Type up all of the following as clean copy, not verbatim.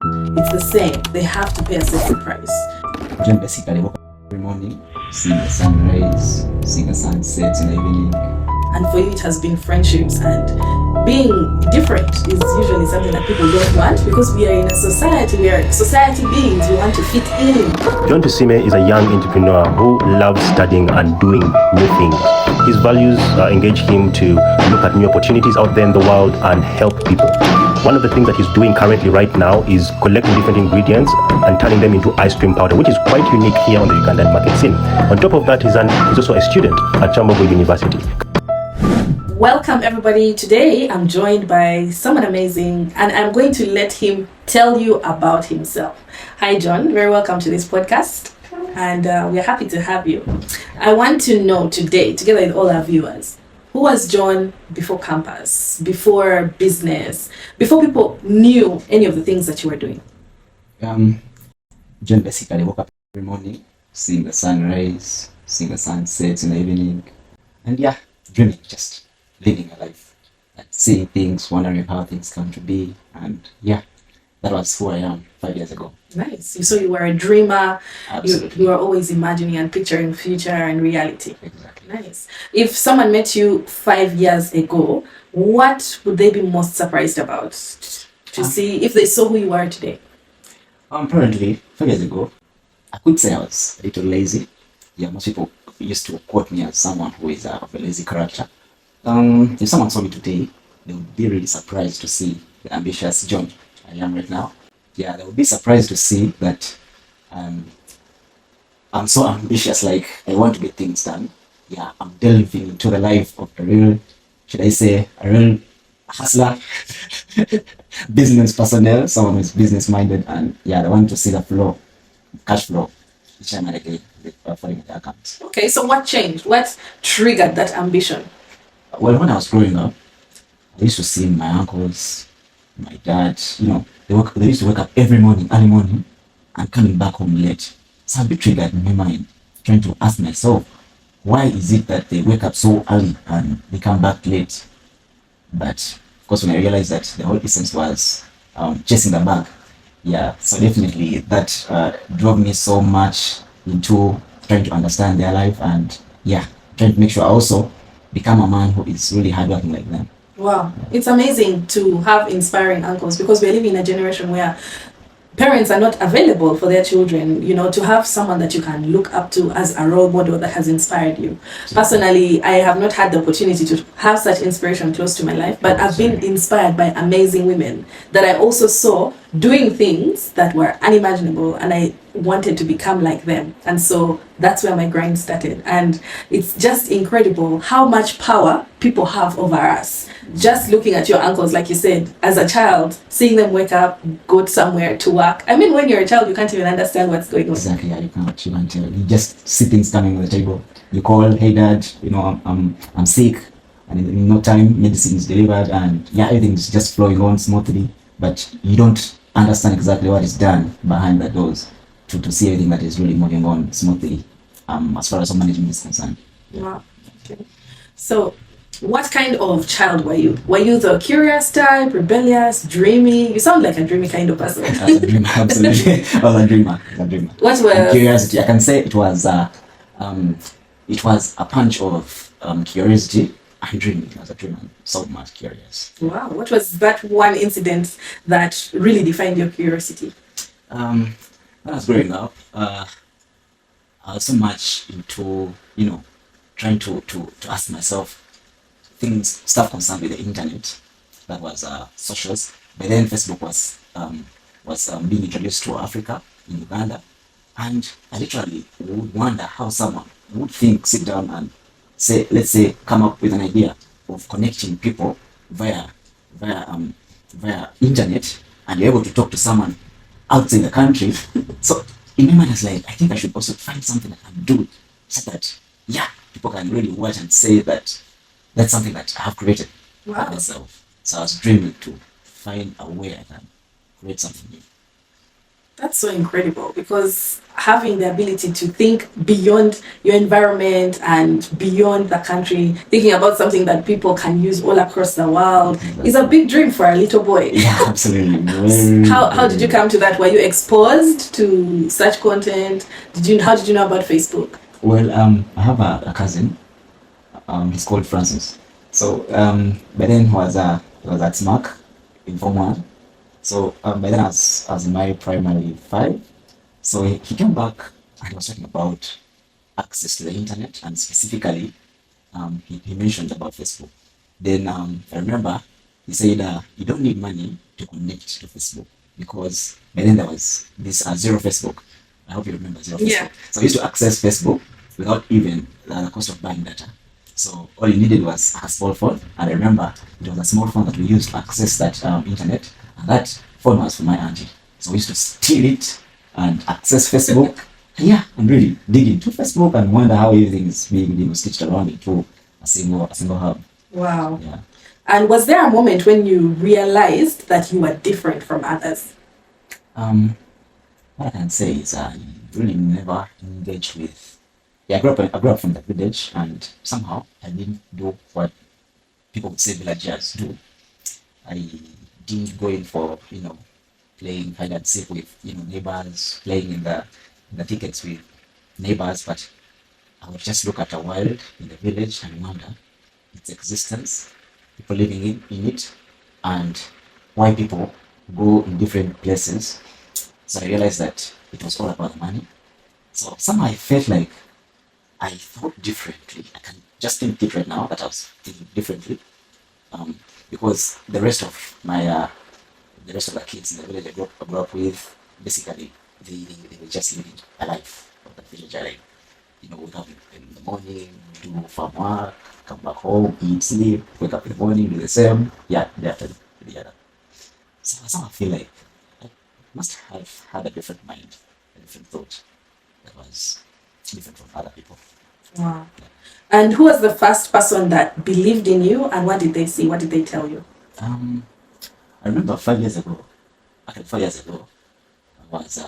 It's the same. They have to pay a certain price. John basically woke up every morning, seeing the sunrise, seeing the sunset in the evening. And for you, it has been friendships, and being different is usually something that people don't want because we are in a society, we are society beings, we want to fit in. John Tusime is a young entrepreneur who loves studying and doing new things. His values engage him to look at new opportunities out there in the world and help people. One of the things that he's doing currently right now is collecting different ingredients and turning them into ice cream powder, which is quite unique here on the Ugandan market scene. On top of that, he's also a student at Chambogo University. Welcome everybody. Today I'm joined by someone amazing and I'm going to let him tell you about himself. Hi John, very welcome to this podcast and we're happy to have you. I want to know today, together with all our viewers, who was John before campus, before business, before people knew any of the things that you were doing? John basically woke up every morning, seeing the sunrise, seeing the sunset in the evening, and dreaming, just living a life and seeing things, wondering how things come to be, and that was who I am 5 years ago. Nice. So you were a dreamer. Absolutely. You were always imagining and picturing future and reality. Exactly. Nice. If someone met you 5 years ago, what would they be most surprised about to see if they saw who you are today? Currently, 5 years ago, I could say I was a little lazy. Most people used to quote me as someone who is of a lazy character. If someone saw me today, they would be really surprised to see the ambitious John I am right now. They would be surprised to see that I'm so ambitious, like I want to get things done. I'm delving into the life of a real hustler, business personnel, someone who's business minded, and they want to see the flow, cash flow, each time and again, falling in the accounts. Okay, so what changed? What triggered that ambition? Well, when I was growing up, I used to see my uncles, my dad, they used to wake up every morning, early morning, and coming back home late. So I'd be triggered in my mind, trying to ask myself, why is it that they wake up so early and they come back late? But of course, when I realized that the whole essence was chasing the bag, so definitely that drove me so much into trying to understand their life and trying to make sure I also become a man who is really hardworking like them. Wow, it's amazing to have inspiring uncles because we're living in a generation where parents are not available for their children. To have someone that you can look up to as a role model that has inspired you. Personally, I have not had the opportunity to have such inspiration close to my life, but I've been inspired by amazing women that I also saw doing things that were unimaginable, and I wanted to become like them. And so that's where my grind started. And it's just incredible how much power people have over us. Just looking at your uncles, like you said, as a child, seeing them wake up, go somewhere to work. I mean, when you're a child, you can't even understand what's going on. Exactly, you can't tell. You just see things coming on the table. You call, hey dad, I'm sick, and in no time, medicine is delivered, and everything is just flowing on smoothly. But you don't understand exactly what is done behind the doors to see everything that is really moving on smoothly, as far as management is concerned. Wow. Okay. So, what kind of child were you? Were you the curious type, rebellious, dreamy? You sound like a dreamy kind of person. I was a dreamer, absolutely. I was a dreamer. What was curiosity? I can say it was a punch of curiosity and dreaming. I was a dreamer, so much curious. Wow. What was that one incident that really defined your curiosity? When I was growing up, I was so much into trying to ask myself stuff concerned with the internet. That was socials. By then, Facebook was being introduced to Africa in Uganda, and I literally would wonder how someone would sit down and let's say, come up with an idea of connecting people via internet, and you're able to talk to someone outside the country. So in my mind, I was like, I think I should also find something I can do so that people can really watch and say that that's something that I have created by myself. So I was dreaming to find a way I can create something new. That's so incredible because having the ability to think beyond your environment and beyond the country, thinking about something that people can use all across the world, is a big dream for a little boy. Yeah, absolutely. How did you come to that? Were you exposed to such content? How did you know about Facebook? Well, I have a cousin. He's called Francis. So by then he was at SMAC in Form 1. So by then I was in my primary 5. So he came back and he was talking about access to the internet, and specifically he mentioned about Facebook. Then I remember he said you don't need money to connect to Facebook, because by then there was this zero Facebook. I hope you remember zero Facebook. Yeah. So I used to access Facebook without even the cost of buying data. So all you needed was a small phone, and I remember it was a small phone that we used to access that internet, and that phone was for my auntie. So we used to steal it and access Facebook. Yeah, and really dig into Facebook and wonder how everything is being stitched around into a single hub. Wow. Yeah. And was there a moment when you realized that you were different from others? What I can say is I really never engaged with. Yeah, I grew up from the village, and somehow I didn't do what people would say villagers do. I didn't go in for playing hide and seek with neighbors, playing in the thickets with neighbors, but I would just look at the world in the village and wonder its existence, people living in it, and why people go in different places. So I realized that it was all about money. So somehow I felt like I thought differently. I can just think different now that I was thinking differently, because the rest of the kids in the village I grew up with, basically they were just living a life of the village. Like, wake up in the morning, do farm work, come back home, eat, sleep, wake up in the morning, do the same. Yeah, day after the other. So I somehow feel like I must have had a different mind, a different thought that was different from other people. Wow. And who was the first person that believed in you, and what did they see? What did they tell you? Um, I remember 5 years ago. Actually, 4 years ago, I was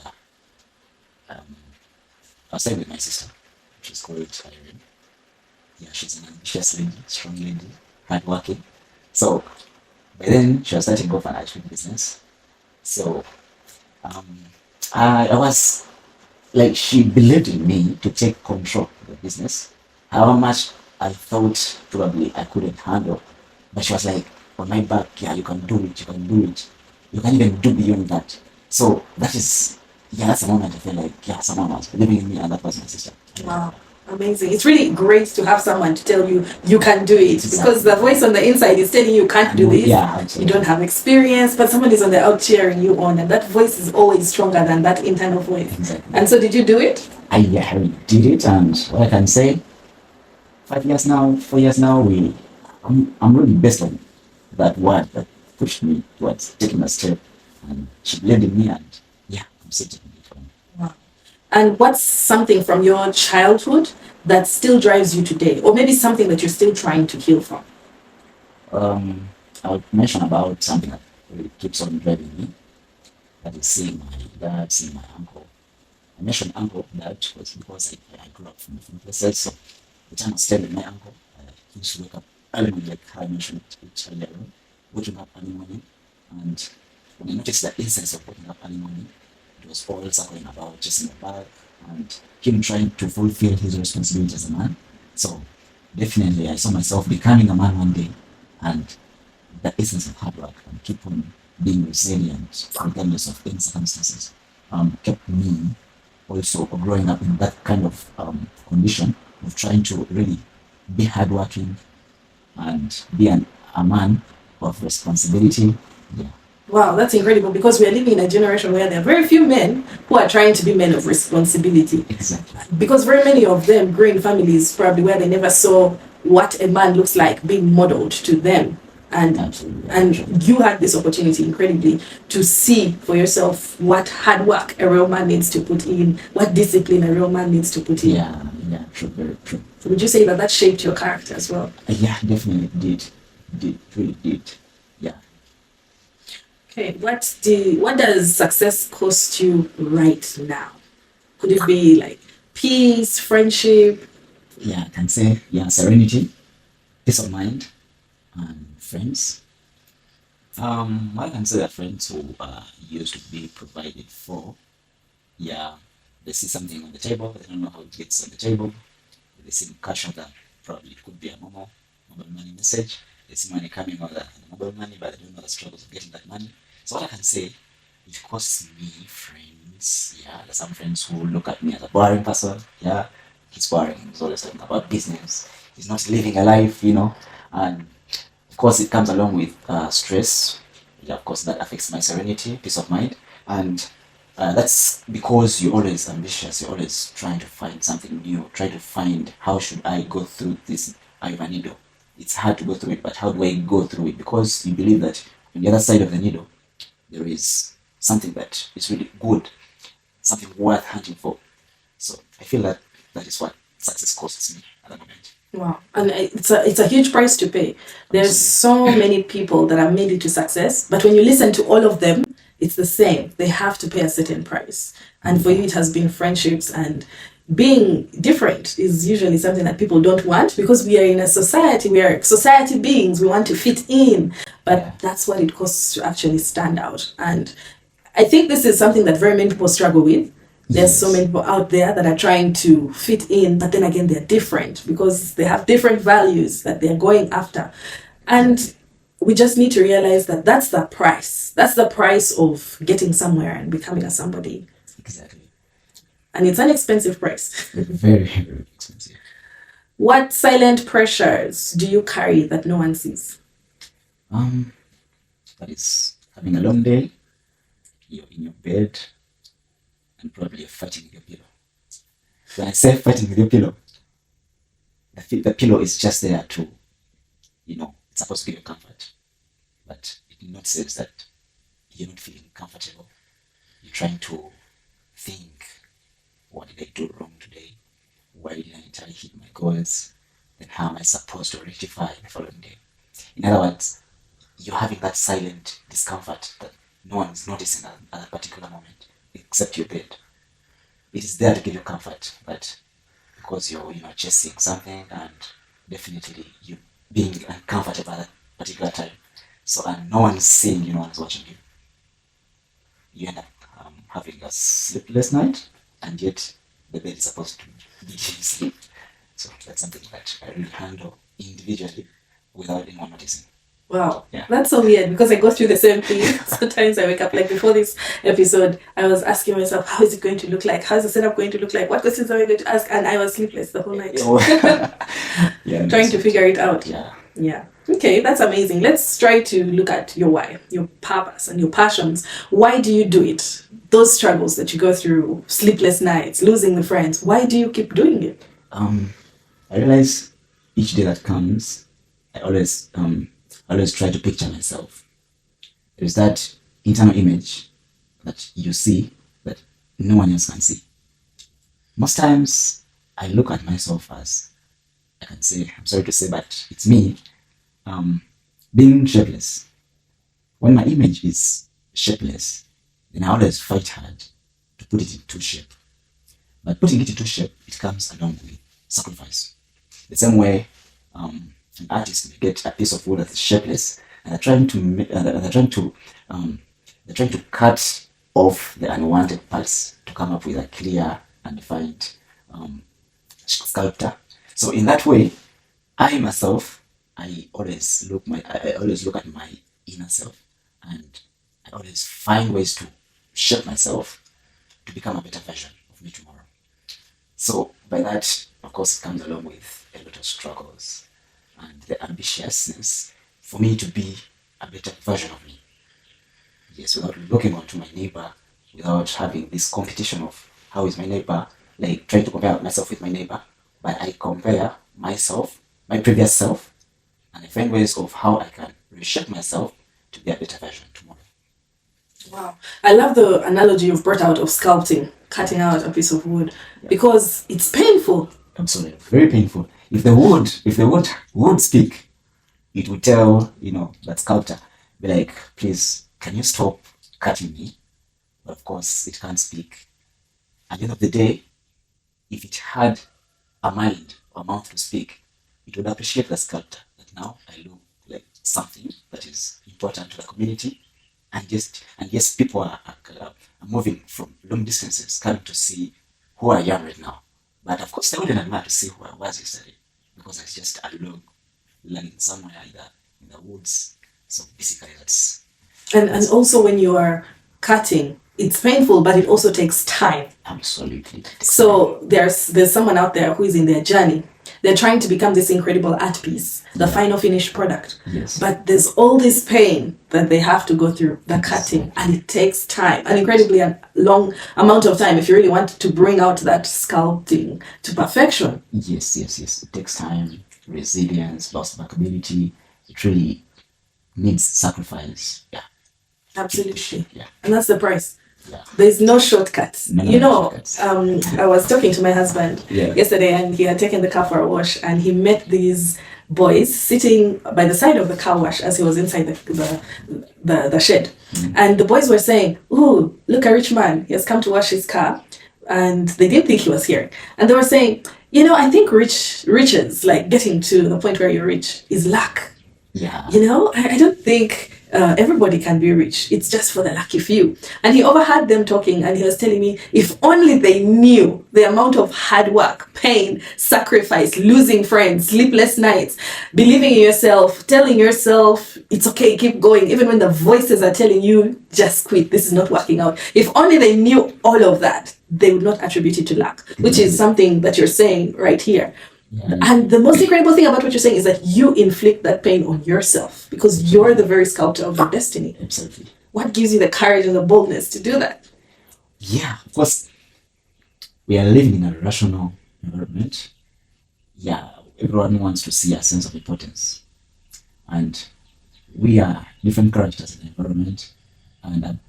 um, I was staying with my sister. She's called Irene. Yeah, she's an ambitious lady, strong lady, hardworking. So by then she was starting off an ice cream business. So um, I was like, she believed in me to take control of the business. However much I thought probably I couldn't handle, but she was like, on my back, yeah, you can do it, you can do it. You can even do beyond that. So that's the moment I feel like, yeah, someone was believing in me, and that was my sister. Wow. Amazing. It's really great to have someone to tell you you can do it, Exactly. because the voice on the inside is telling you can't do this. Yeah, You absolutely. don't have experience, but someone is on the out cheering you on, and that voice is always stronger than that internal voice. Exactly. And so, did you do it? I did it, and what I can say, 5 years now, 4 years now, I'm really based on that word that pushed me towards taking a step, and she believed in me, and yeah, I'm still taking it on. Wow. And what's something from your childhood that still drives you today, or maybe something that you're still trying to heal from? I would mention about something that really keeps on driving me, that is seeing my dad, seeing my uncle. I mentioned uncle, dad, was because I grew up from different places. So the time I stayed with my uncle, he used to wake up early morning, like I mentioned it earlier on, waking up early morning. And when I noticed the incense of waking up early morning, it was all circling about just in the back, and him trying to fulfill his responsibility as a man. So definitely I saw myself becoming a man one day, and the essence of hard work and keep on being resilient regardless of any circumstances kept me also growing up in that kind of condition of trying to really be hardworking and be a man of responsibility. Yeah. Wow, that's incredible, because we are living in a generation where there are very few men who are trying to be men of responsibility. Exactly. Because very many of them grew in families probably where they never saw what a man looks like being modeled to them. Absolutely. And you had this opportunity, incredibly, to see for yourself what hard work a real man needs to put in, what discipline a real man needs to put in. Yeah, true, very true. So would you say that shaped your character as well? Yeah, definitely did. Really did. Yeah. Okay. Okay, what does success cost you right now? Could it be like peace, friendship? Yeah, I can say, yeah, serenity, peace of mind, and friends. I can say that friends who are used to be provided for, yeah, they see something on the table, they don't know how it gets on the table. They see cash on that, probably it could be a mobile money message. They see money coming out of the mobile money, but they don't know the struggles of getting that money. So what I can say, it costs me friends. Yeah, there's some friends who look at me as a boring person. Yeah, he's boring. He's always talking about business. He's not living a life, and of course, it comes along with stress. Yeah, of course, that affects my serenity, peace of mind, and that's because you're always ambitious. You're always trying to find something new. Try to find how should I go through this iron needle. It's hard to go through it, but how do I go through it? Because you believe that on the other side of the needle, there is something that is really good, something worth hunting for. So I feel that that is what success costs me at the moment. Wow, and it's a huge price to pay. There's so many people that have made it to success, but when you listen to all of them, it's the same. They have to pay a certain price, and for you, it has been friendships, and being different is usually something that people don't want because we are in a society. We are society beings. We want to fit in, but that's what it costs to actually stand out. And I think this is something that very many people struggle with. There's so many people out there that are trying to fit in, but then again, they're different because they have different values that they're going after. And we just need to realize that that's the price. That's the price of getting somewhere and becoming a somebody. Exactly. And it's an expensive price. Very, very expensive. What silent pressures do you carry that no one sees? That is having a long day, you're in your bed, and probably you're fighting with your pillow. When I say fighting with your pillow, the pillow is just there to, it's supposed to give you comfort. But it notices that you're not feeling comfortable. You're trying to think, what did I do wrong today? Why didn't I hit my goals? Then how am I supposed to rectify the following day? In other words, you're having that silent discomfort that no one is noticing at a particular moment, except your bed. It is there to give you comfort, but because you're chasing something and definitely you being uncomfortable at that particular time. So and no one's seeing you, no one's watching you. You end up having a sleepless night, and yet the bed is supposed to be sleep. So that's something that I really handle individually without anyone noticing. Wow, Yeah. That's so weird because I go through the same thing. Sometimes I wake up, like before this episode, I was asking myself, how is it going to look like? How is the setup going to look like? What questions am I going to ask? And I was sleepless the whole night. Yeah, trying to figure it out. Yeah. Okay, that's amazing. Let's try to look at your why, your purpose, and your passions. Why do you do it? Those struggles that you go through, sleepless nights, losing the friends. Why do you keep doing it? I realize each day that comes, I always try to picture myself. There's that internal image that you see that no one else can see. Most times, I look at myself as, I can say, I'm sorry to say, but it's me, being shapeless. When my image is shapeless, then I always fight hard to put it into shape. But putting it into shape, it comes along with sacrifice. The same way an artist may get a piece of wood that is shapeless, and they're trying to cut off the unwanted parts to come up with a clear and defined sculpture. So in that way, I myself, I always look at my inner self, and I always find ways to shape myself to become a better version of me tomorrow. So by that, of course, it comes along with a lot of struggles and the ambitiousness for me to be a better version of me. Yes, without looking onto my neighbor, without having this competition of how is my neighbor, like trying to compare myself with my neighbor, but I compare myself, my previous self, and I find ways of how I can reshape myself to be a better version tomorrow. Wow. I love the analogy you've brought out of sculpting, cutting out a piece of wood, because it's painful. Absolutely. Very painful. If the wood would speak, it would tell, that sculptor, be like, please can you stop cutting me? But of course, it can't speak. At the end of the day, if it had a mind or mouth to speak, it would appreciate the sculptor that now I look like something that is important to the community. And yes, people are moving from long distances coming to see who I am right now. But of course, they wouldn't admire to see who I was yesterday because I was just a log lying somewhere in the woods. So basically, that's And also when you are cutting, it's painful, but it also takes time. absolutely. So there's someone out there who is in their journey. They're trying to become this incredible art piece, the final finished product. Yes. But there's all this pain that they have to go through, the cutting, and it takes time, an incredibly long amount of time if you really want to bring out that sculpting to perfection. Yes. It takes time, resilience, loss of ability. It really needs sacrifice. Yeah. Absolutely. Yeah. And that's the price. Yeah. There's no shortcuts. No shortcuts. I was talking to my husband yesterday, and he had taken the car for a wash, and he met these boys sitting by the side of the car wash as he was inside the shed. And the boys were saying, "Ooh, look, a rich man. He has come to wash his car." And they didn't think he was here. And they were saying, I think riches, like getting to the point where you're rich, is luck. Yeah. I don't think everybody can be rich. It's just for the lucky few. And he overheard them talking, and he was telling me, if only they knew the amount of hard work, pain, sacrifice, losing friends, sleepless nights, believing in yourself, telling yourself it's okay, keep going, even when the voices are telling you just quit, this is not working out. If only they knew all of that, they would not attribute it to luck, which is something that you're saying right here. Yeah. And the most incredible thing about what you're saying is that you inflict that pain on yourself because you're the very sculptor of your destiny. Absolutely. What gives you the courage and the boldness to do that? Yeah, of course. We are living in a rational environment. Yeah, everyone wants to see a sense of importance. And we are different characters in the environment. And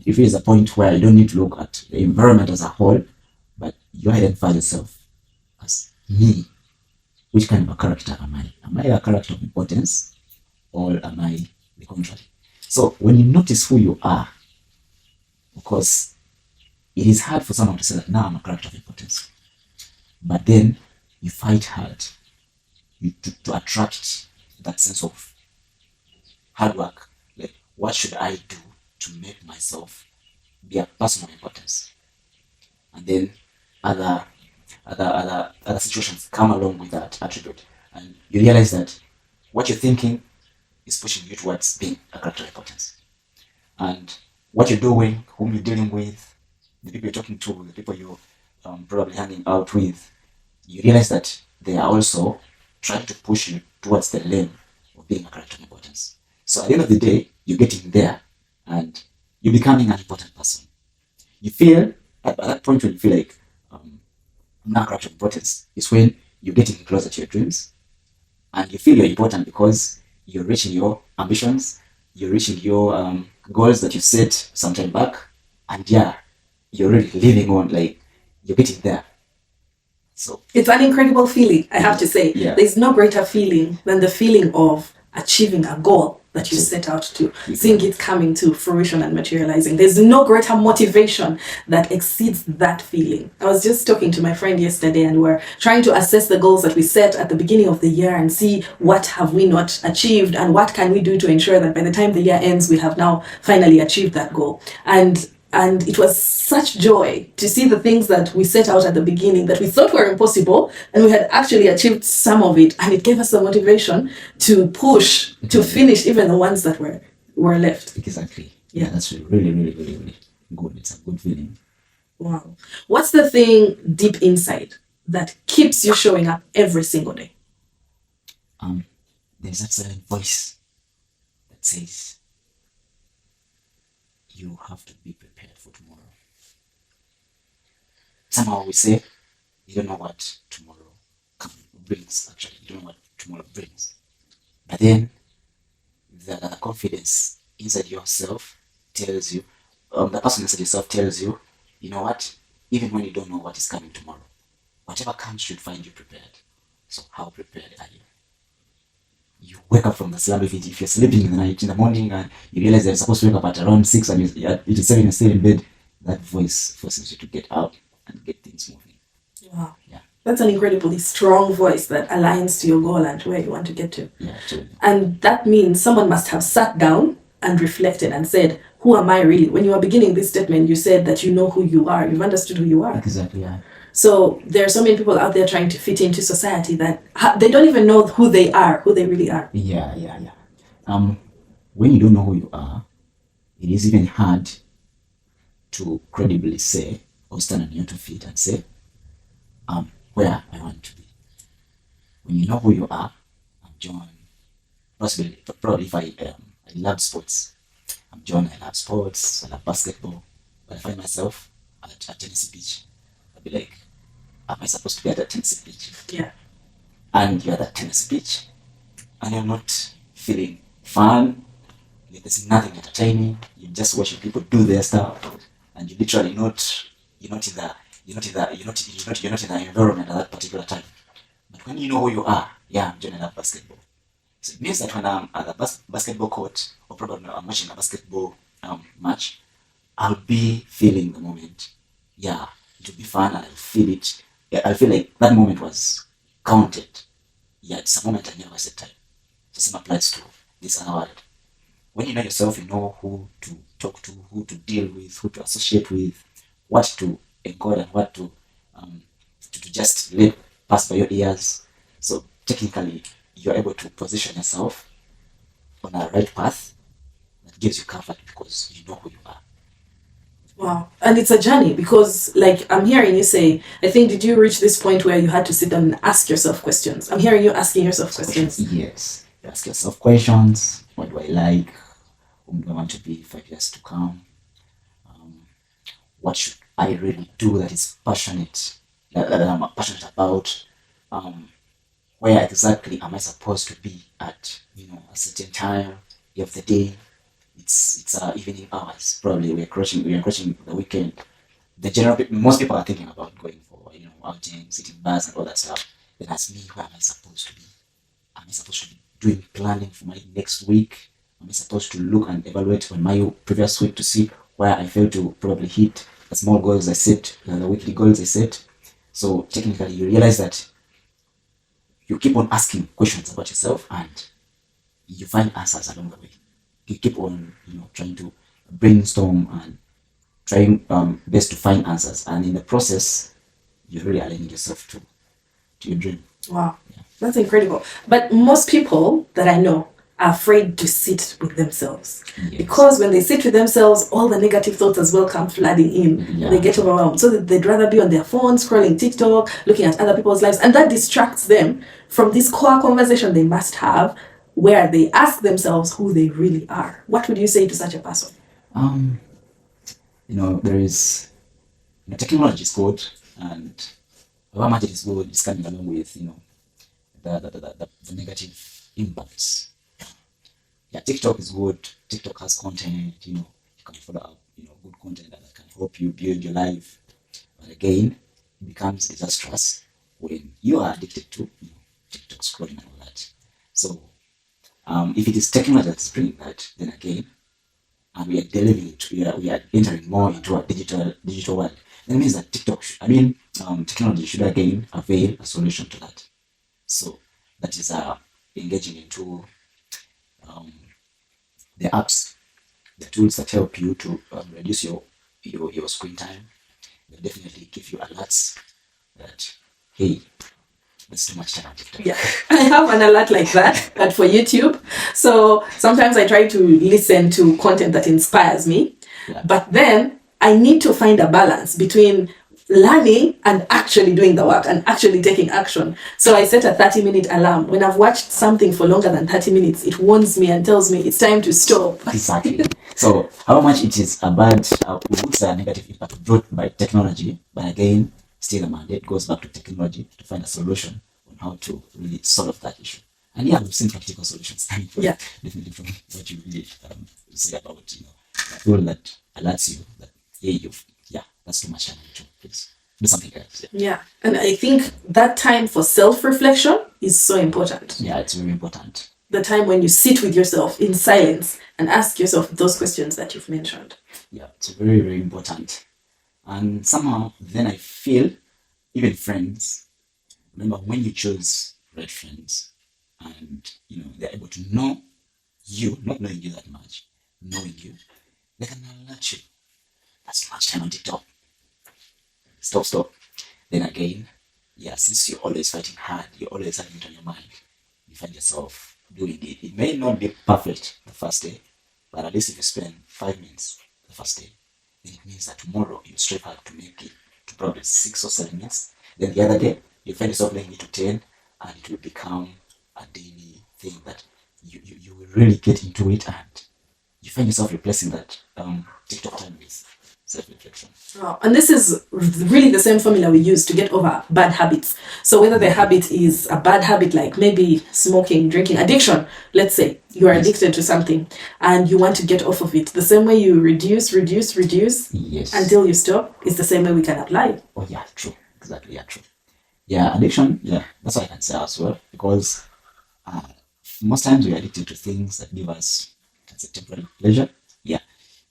if there is a point where you don't need to look at the environment as a whole, but you identify yourself as me, which kind of a character am I? Am I a character of importance, or am I the contrary? So when you notice who you are, of course, it is hard for someone to say that now I'm a character of importance. But then you fight hard to attract that sense of hard work. Like, what should I do to make myself be a person of importance? And then other situations come along with that attribute, and you realize that what you're thinking is pushing you towards being a character of importance, and what you're doing, whom you're dealing with, the people you're talking to, the people you're probably hanging out with, you realize that they are also trying to push you towards the lane of being a character of importance. So at the end of the day, you're getting there, and you're becoming an important person. You feel at that point when you feel like now character of importance is when you're getting closer to your dreams, and you feel you're important because you're reaching your ambitions, you're reaching your goals that you set some time back, and yeah, you're really living on, like, you're getting there. So it's an incredible feeling, I have to say. Yeah. There's no greater feeling than the feeling of achieving a goal that you set out to, seeing it coming to fruition and materializing. There's no greater motivation that exceeds that feeling. I was just talking to my friend yesterday, and we're trying to assess the goals that we set at the beginning of the year and see what have we not achieved and what can we do to ensure that by the time the year ends, we have now finally achieved that goal. And it was such joy to see the things that we set out at the beginning that we thought were impossible, and we had actually achieved some of it. And it gave us the motivation to push, to finish even the ones that were left. exactly. Yeah, that's really, really, really, really good. It's a good feeling. Wow. What's the thing deep inside that keeps you showing up every single day? There's that silent voice that says you have to be prepared for tomorrow. Somehow we say you don't know what tomorrow brings. Actually, you don't know what tomorrow brings. But then the confidence inside yourself tells you, the person inside yourself tells you, you know what? Even when you don't know what is coming tomorrow, whatever comes should find you prepared. So how prepared are you? you wake up from the slumber. If you're sleeping in the night, in the morning, and you realize that you're supposed to wake up at around 6 and it is 7 and still in bed, that voice forces you to get out and get things moving. Wow. Yeah. That's an incredibly strong voice that aligns to your goal and where you want to get to. Yeah, absolutely. And that means someone must have sat down and reflected and said, who am I really? When you were beginning this statement, you said that you know who you are. You've understood who you are. Exactly, yeah. So there are so many people out there trying to fit into society that they don't even know who they are, who they really are. Yeah. When you don't know who you are, it is even hard to credibly say or stand on your 2 feet and say, where I want to be. When you know who you are, I'm John. Probably if I love sports, I'm John. I love sports. I love basketball. But I find myself at a tennis pitch. I'll be like, am I supposed to be at a tennis pitch? Yeah. And you're at that tennis pitch, and you're not feeling fun. Like there's nothing entertaining. You're just watching people do their stuff, and you literally you're not in the environment at that particular time. But when you know who you are, yeah, I'm joining up basketball. So it means that when I'm at the basketball court, or probably I'm watching a basketball match, I'll be feeling the moment. Yeah, it'll be fun, and I'll feel it. Yeah, I feel like that moment was counted. Yeah, it's a moment I never wasted time. The same applies to this other world. When you know yourself, you know who to talk to, who to deal with, who to associate with, what to encode and what to just let pass by your ears. So technically, you're able to position yourself on a right path that gives you comfort because you know who you are. Wow. And it's a journey because, like, I'm hearing you say, I think, did you reach this point where you had to sit down and ask yourself questions? I'm hearing you asking yourself questions. Yes. You ask yourself questions. What do I like? Whom do I want to be 5 years to come? What should I really do that is passionate, that I'm passionate about? Where exactly am I supposed to be at, a certain time of the day? It's evening hours. Probably we are approaching the weekend. Most people are thinking about going for outings, eating bars and all that stuff. Then ask me, where am I supposed to be? Am I supposed to be doing planning for my next week? Am I supposed to look and evaluate on my previous week to see where I failed to probably hit the small goals I set, the weekly goals I set? So technically, you realize that you keep on asking questions about yourself and you find answers along the way. You keep on, trying to brainstorm and trying best to find answers, and in the process, you're really aligning yourself to your dream. Wow, yeah. That's incredible. But most people that I know are afraid to sit with themselves. Yes. Because when they sit with themselves, all the negative thoughts as well come flooding in. Yeah. They get overwhelmed. So that they'd rather be on their phone, scrolling TikTok, looking at other people's lives, and that distracts them from this core conversation they must have where they ask themselves who they really are. What would you say to such a person? There is, technology is good, and however much it is good, it's coming along with, the negative impacts. Yeah, TikTok is good. TikTok has content, you can follow up, good content that can help you build your life. But again, it becomes disastrous when you are addicted to TikTok scrolling and all that. So, if it is technology that's bringing that, then again, and we are delivering it, we are entering more into a digital world. That means that technology should again avail a solution to that. So that is engaging into the apps, the tools that help you to reduce your screen time. They definitely give you alerts that, hey, that's too much time on TikTok. Yeah, I have an alert like that, but for YouTube. So sometimes I try to listen to content that inspires me, but then I need to find a balance between learning and actually doing the work and actually taking action. So I set a 30-minute alarm. When I've watched something for longer than 30 minutes, it warns me and tells me it's time to stop. Exactly. So how much it is a bad, we would say a negative impact brought by technology, but again, still the mandate goes back to technology to find a solution on how to really solve that issue. And yeah, we've seen practical solutions. Definitely from what you really say about a tool that alerts you that that's too much time to please do something else. Yeah, and I think that time for self-reflection is so important. Yeah, it's very important. the time when you sit with yourself in silence and ask yourself those questions that you've mentioned. Yeah, it's very, very important. And somehow then I feel even friends, remember when you choose right friends and they're able to know you, not knowing you that much, knowing you, they can alert you. That's much time on TikTok. Stop. Then again, yeah, since you're always fighting hard, you're always having it on your mind, you find yourself doing it. It may not be perfect the first day, but at least if you spend 5 minutes the first day, then it means that tomorrow you strive hard to make it to probably 6 or 7 minutes. Then the other day, you find yourself laying it to 10, and it will become a daily thing that you will really get into it, and you find yourself replacing that TikTok time with self-reflection. Oh, and this is really the same formula we use to get over bad habits. So whether the habit is a bad habit, like maybe smoking, drinking, addiction, let's say you are addicted to something and you want to get off of it, the same way you reduce Yes. until you stop is the same way we can apply. Oh yeah, true. Exactly, yeah, true. Yeah, addiction, yeah, that's what I can say as well, because most times we're addicted to things that give us a temporary pleasure. Yeah,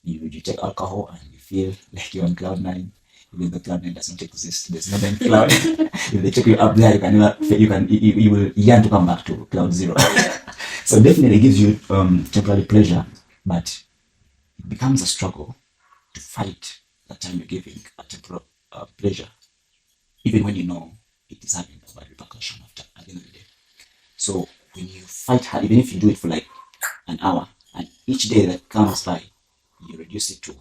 you take alcohol and you feel like you're on cloud nine, even though cloud nine doesn't exist. There's no nine cloud. If they take you up there, you will yearn to come back to cloud zero. So definitely it gives you temporary pleasure, but it becomes a struggle to fight that time you're giving a temporary pleasure, even when you know it is having a bad repercussion at the end of the day. So when you fight hard, even if you do it for like an hour, and each day that comes by, you reduce it to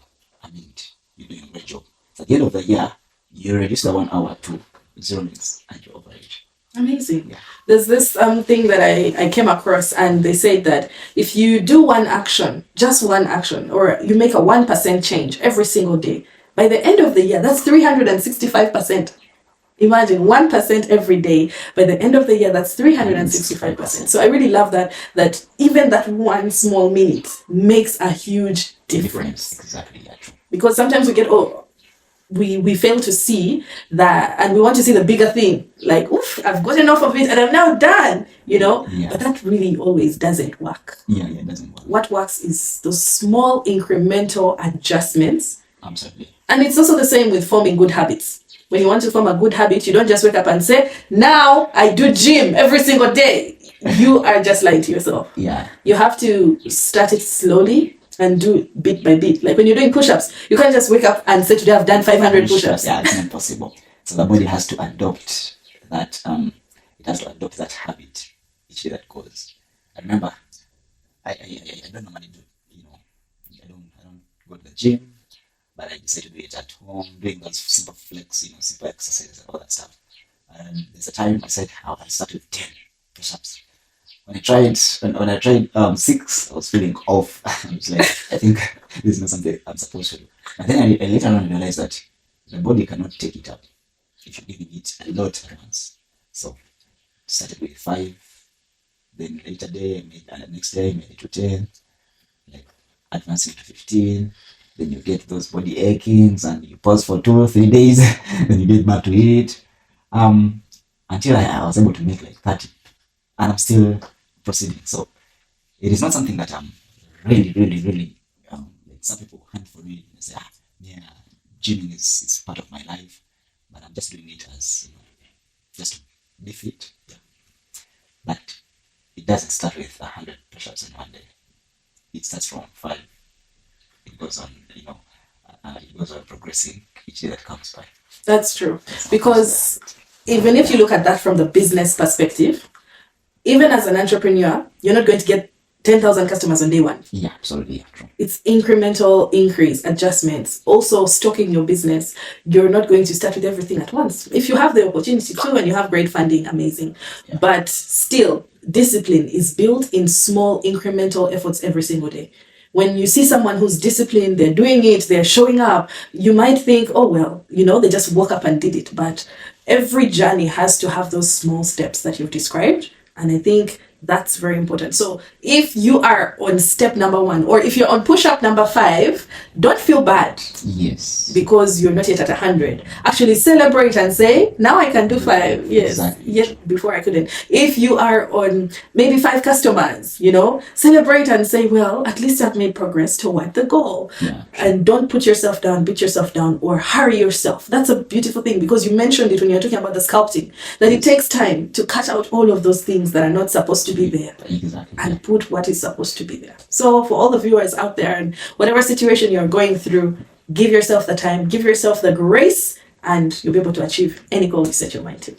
a minute, you're doing a great job. So at the end of the year, you reduce the 1 hour to 0 minutes, and you're over it. Amazing. Yeah. There's this thing that I came across, and they said that if you do one action, just one action, or you make a 1% change every single day, by the end of the year, that's 365%. Imagine 1% every day. By the end of the year, that's 365%. So I really love that even that one small minute makes a huge difference. Exactly, yeah, true. Because sometimes we fail to see that, and we want to see the bigger thing. Like, oof, I've got enough of it and I'm now done, Yeah. But that really always doesn't work. Yeah, it doesn't work. What works is those small incremental adjustments. Absolutely. And it's also the same with forming good habits. When you want to form a good habit, you don't just wake up and say, now I do gym every single day. You are just lying to yourself. Yeah. You have to start it slowly and do bit by bit. Like when you're doing push-ups, you can't just wake up and say, today I've done 500 push-ups. Yeah, it's not possible. So the body has to adopt that, habit each day that goes. I remember, I don't normally do, I don't go to the gym, but I decided to do it at home, doing those simple flex, simple exercises and all that stuff. And there's a time I said, I'll start with 10 push-ups. When I tried 6, I was feeling off. I was like, I think this is not something I'm supposed to do. And then I later on realized that the body cannot take it up if you're giving it a lot at once. So started with 5, then later day, next day, I made it to 10, like advancing to 15. Then you get those body achings and you pause for 2 or 3 days, then you get back to it. Until I was able to make like 30. And I'm still proceeding. So it is not something that I'm really, like some people hunt for me and say, gymming is part of my life, but I'm just doing it as, just to be fit. Yeah. But it doesn't start with 100 push-ups in one day. It starts from 5. It goes on, it goes on progressing each day that comes by. That's true. Because even if you look at that from the business perspective, even as an entrepreneur, you're not going to get 10,000 customers on day one. Yeah, absolutely. Yeah, true. It's incremental increase, adjustments. Also, stocking your business. You're not going to start with everything at once. If you have the opportunity to and you have great funding, amazing. Yeah. But still, discipline is built in small incremental efforts every single day. When you see someone who's disciplined, they're doing it, they're showing up, you might think, oh, well, they just woke up and did it. But every journey has to have those small steps that you've described. And I think That's very important. So if you are on step number 1, or if you're on push-up number 5, don't feel bad Yes. because you're not yet at 100. Actually celebrate and say, now I can do 5. Yes. Exactly. Yet before I couldn't. If you are on maybe 5 customers, celebrate and say, well, at least I've made progress toward the goal. Yeah. And don't put yourself down, beat yourself down, or hurry yourself. That's a beautiful thing, because you mentioned it when you were talking about the sculpting, that it takes time to cut out all of those things that are not supposed to be there. Exactly. And put what is supposed to be there. So for all the viewers out there, and whatever situation you're going through, give yourself the time, give yourself the grace, and you'll be able to achieve any goal you set your mind to.